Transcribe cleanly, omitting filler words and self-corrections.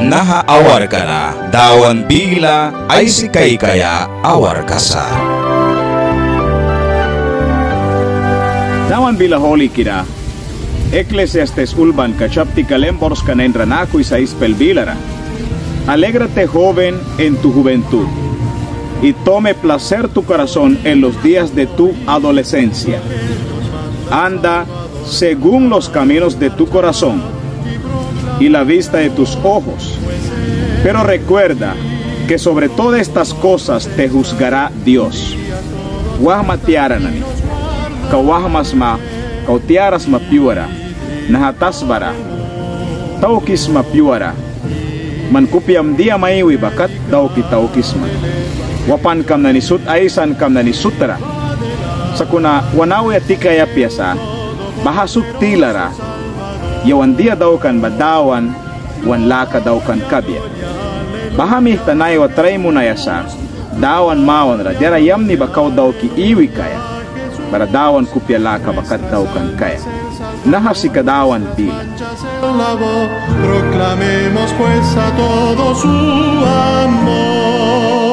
naha awar ka na, dawan bigla ay si kaya awar kasa. Dawan bila holi kira, Eclesiastes ulban kachapti kalembors kanendra naku isais pelbilara. Alégrate joven en tu juventud y tome placer tu corazón en los días de tu adolescencia. Anda según los caminos de tu corazón y la vista de tus ojos. Pero recuerda que sobre todas estas cosas te juzgará Dios. Wahma tiaranani, kawahmasma, kautiaras mapiwara, nahatasbara, taukis mapiwara, mankupiam dia maiwi bakat dauki taukisma. Wapan kam nanisut aisan kam nanisutara. Sakuna wanawi atikaya piasa, bahasuk tilara, yawan dia daukan badawan, wan laka daukan kabya. Bahamih tanay wa tray munayasa, dawan mawan ra, jara yamni bakaw dauki iwi kaya, para dawan kupya laka bakat daukan kaya. Nahasi kadawan bila. Proclamemos pues a todos su amor.